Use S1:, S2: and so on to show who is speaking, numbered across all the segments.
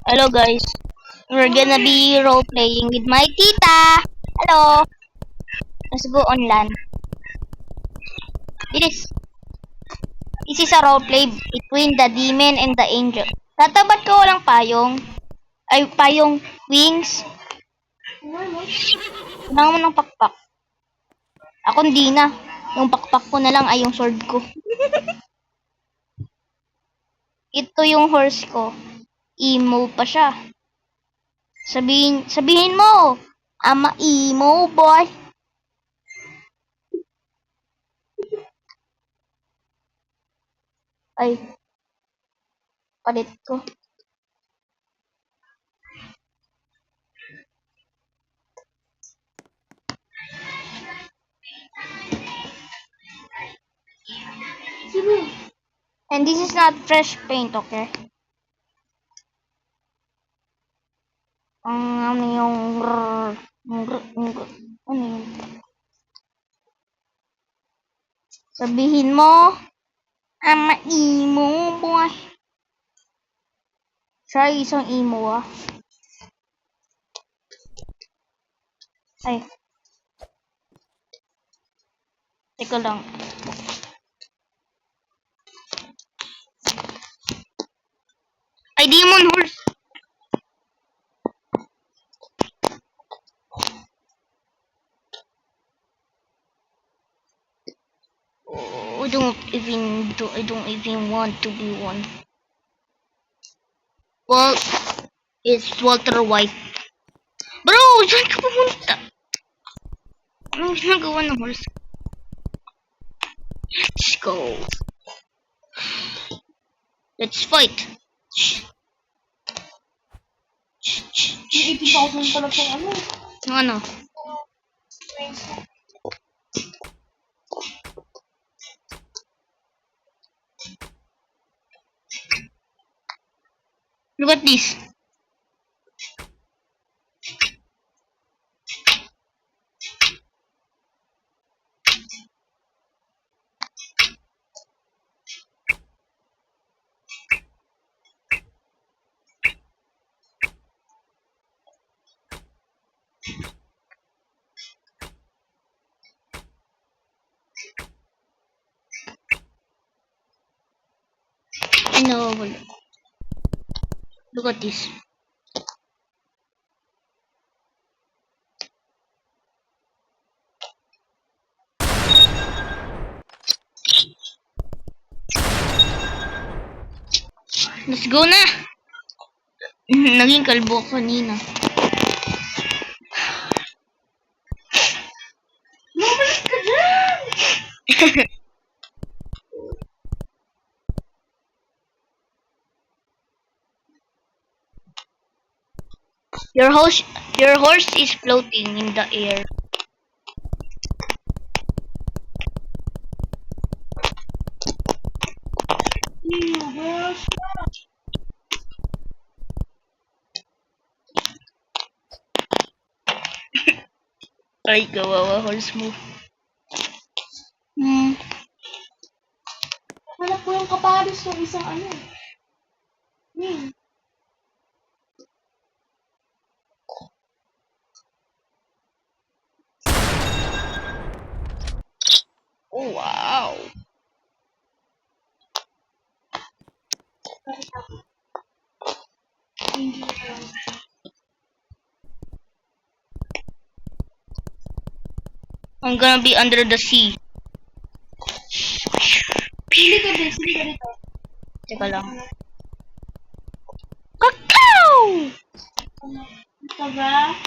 S1: Hello guys, we're gonna be role playing with my tita. Hello, let's go on LAN. This is a role play between the demon and the angel. Tata, ba't ka walang payong? Ay, payong wings? Kailangan mo ng pakpak. Ako hindi na. Yung pakpak ko na lang ay yung sword ko. Ito yung horse ko. Emo pa siya. Sabihin mo, ama emo boy. Ay, palit ko. And this is not fresh paint, okay? Ano yung ano yun? Sabihin mo, ama emo boy. Siya isang emo ah. Ay. Teka lang. Ay, demon horse. Oh, I don't even want to be one. Well, it's Walter White. Bro, saan ka pumunta? Anong ginagawa ng horse? Let's go. Let's fight.
S2: 80,000 pala sa ano.
S1: Ano? Look at this. I know. Look at this. Let's go na! Naging kalbo ko kanina.
S2: Lumabas ka dyan!
S1: Your horse is floating in the air.
S2: Lumabas ka!
S1: Ay, kawawa horse mo.
S2: Hanap ko yung kapares ng isang ano.
S1: Oh, wow. I'm gonna be under the sea.
S2: Hindi ka dito.
S1: Teka lang. Kakao!
S2: Ito ba?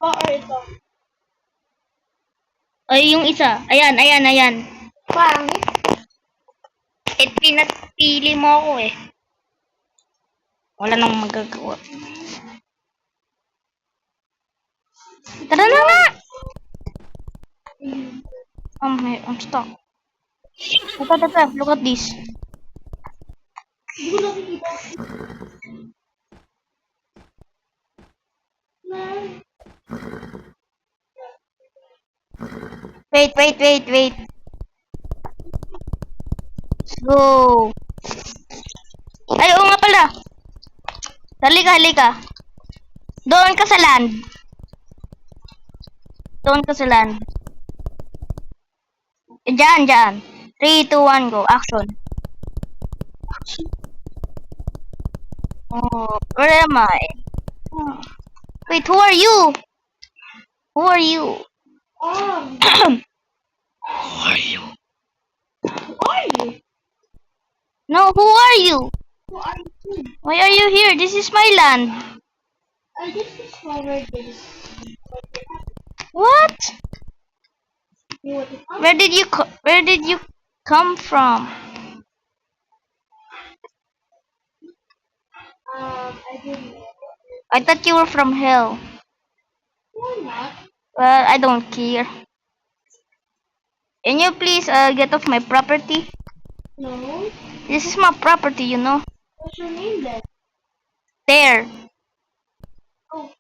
S2: Or ito?
S1: Ay, yung isa. Ayan.
S2: Pangit.
S1: Pinapili mo ako eh. Wala nang magagawa. Tara na nga! I'm stuck. Tata, look at this.
S2: Hindi ko nakikita.
S1: Wait. Let's go. Ay, oo nga pala. Halika, halika. Doon ka sa land. Doon ka sa land. Diyan, diyan. 3, 2, 1, go. Action. Oh, where am I? Oh. Wait, who are you? Who are you? Who are you?
S2: Who are you?
S1: No, who are you?
S2: Who are you?
S1: Why are you here? This is my land.
S2: I just discovered this.
S1: What?
S2: You want to come?
S1: Where did you come from?
S2: I didn't know.
S1: I thought you were from hell.
S2: Why not?
S1: Well, I don't care. Can you please get off my property?
S2: No.
S1: This is my property, you know.
S2: What's your name then?
S1: There.
S2: Oh,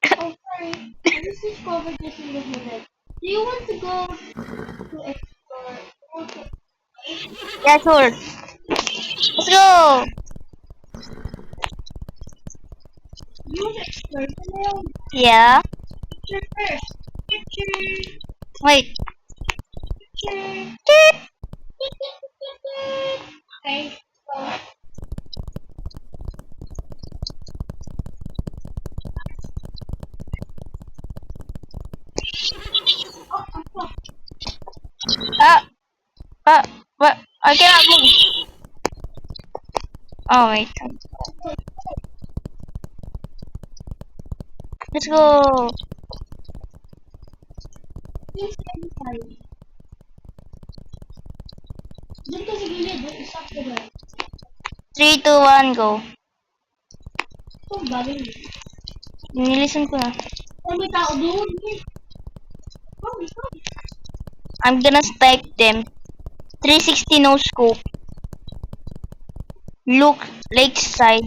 S2: sorry. I just discovered this in the internet. Do you want to go to explore? Okay.
S1: Yeah, sure. Let's go.
S2: You want to explore the world?
S1: Yeah.
S2: Picture first. Picture.
S1: Wait.
S2: Picture. Okay. So.
S1: What? I cannot move. Oh wait. Let's go.
S2: Please stand aside. Doon ka sa gilid. Stop the door.
S1: 3, 2, 1, go.
S2: Ito, galing.
S1: Nilisten ko na.
S2: Oh, may tao doon. Oh, stop.
S1: I'm gonna spike them. 360 no scope. Look, lakeside.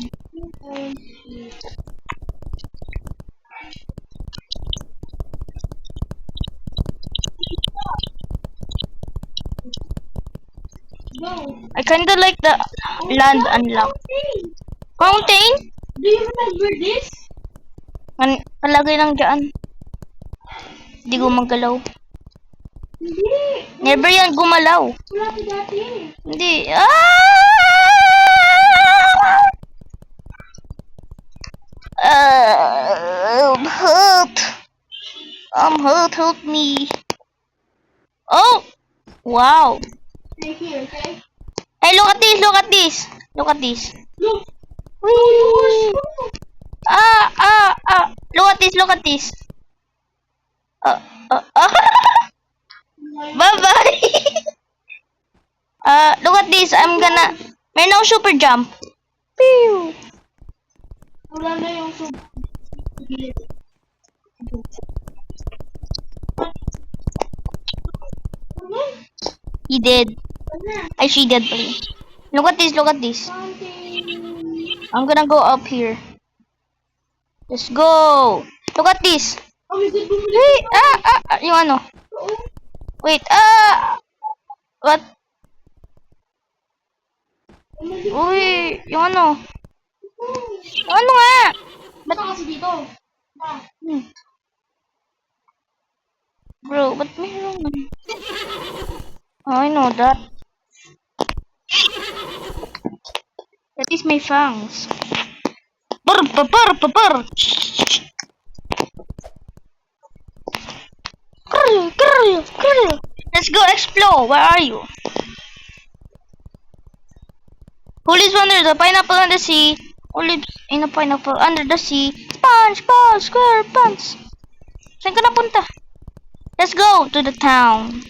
S2: Go.
S1: I kinda like the land unlock. Fountain?
S2: Do you remember this?
S1: Palagay lang dyan. Hindi gumagalaw.
S2: Hindi.
S1: Never yan gumalaw.
S2: Wala ko dati.
S1: Hindi. I'm hurt. I'm hurt. Help me. Oh! Wow.
S2: Stay here, okay?
S1: Hey, look at this. Look at this. Look at this.
S2: Look.
S1: Whee! Look at this. Look at this. Bye-bye. Look at this. I'm gonna... May no super jump. Pew!
S2: Wala na yung sub.
S1: He did. I she did, please. Look at this. Look at this. I'm gonna go up here. Let's go. Look at this.
S2: Oh, may good bumili.
S1: Wait, yung ano? Wait, what? Uy, yung ano? Yung ano nga?
S2: Ba't ka kasi dito?
S1: Bro, ba't meron na? Oh, I know that. That is my fangs. Brr. Grr. Let's go explore. Where are you? Who lives under the pineapple under the sea? Who lives in a pineapple under the sea? SpongeBob SquarePants. Saan ka napunta? Let's go to the town.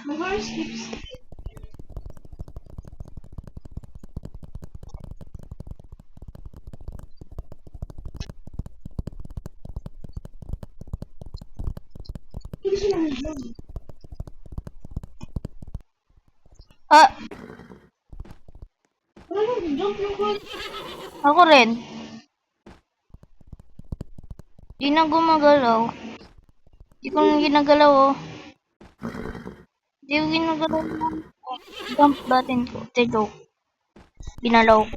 S2: My horse keeps... Hindi siya nang-jump. Wala nang-jump yung horse.
S1: Ako rin. Di na gumagalaw. Di ko na ginagalaw, oh. Hindi ko ginagalaw yung dump button ko. Te joke. Binalaw ko.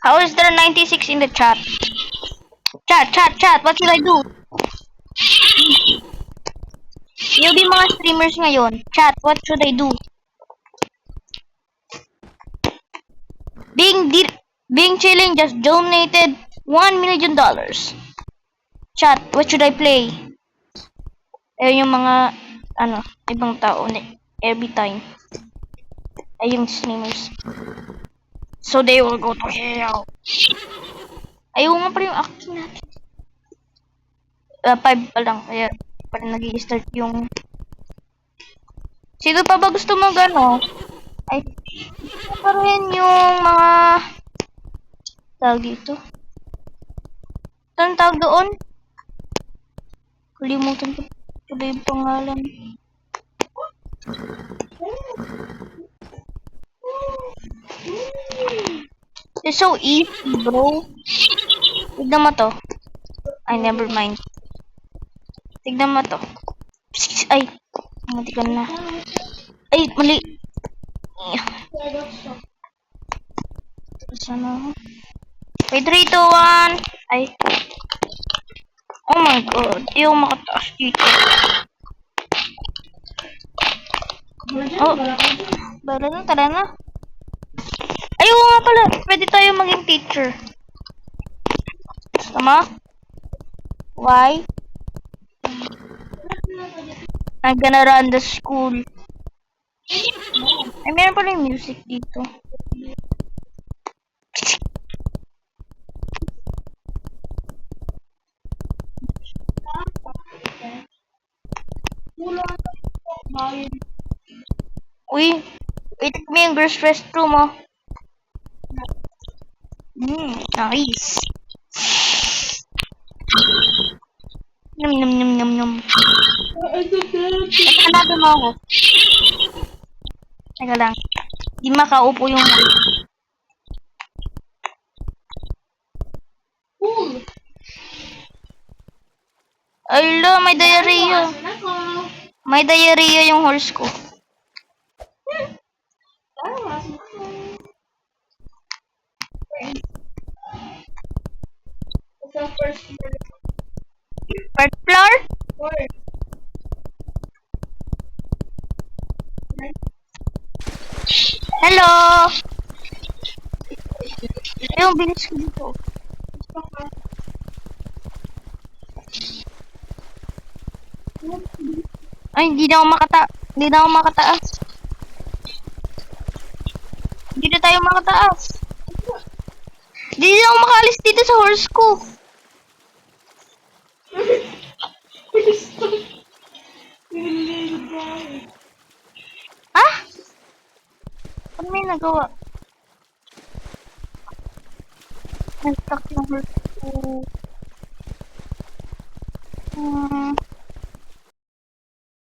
S1: How is there 96 in the chat? Chat. What should I do? Yung mga streamers ngayon. Chat, what should I do? Being chilling just donated $1 million. Chat, what should I play? Ayun yung mga, ibang tao every time. Ay yung streamers. So they will go to hell. Ayun nga pa yung acting natin. 5 pa lang, kaya pa rin nag-i-start yung... Sino pa ba gusto mag Ay, pa rin yung mga... Tawag dito. Saan tawag doon? Kalimutan ko pala yung pangalan. It's so easy, bro. Tignan mo to. Ay, never mind. Tignan mo to. Ay, mati ka na. Ay, mali. Sana ako? Wait, 3, 2, 1. Ay. Oh my god. Di ako makataas dito. Oh. Tara na. Ay, oo nga pala. Pwede tayo maging teacher. Tama? Why? I'm gonna run the school. Ay, meron pala yung music dito. Uy, wait mo yung girls restroom, oh. Nice. Nom. Hanapin mo ako. Teka lang. Di makaupo yung... Ay, lo, may diarrhea. May diarrhea yung horse ko. First floor? Hello! Yung bilis ko dito. Ay, hindi na ako makataas. Hindi na tayo makataas. Hindi na ako makalis dito sa horse ko. Ah? Ano may nagawa? Nag-stuck yung horse ko.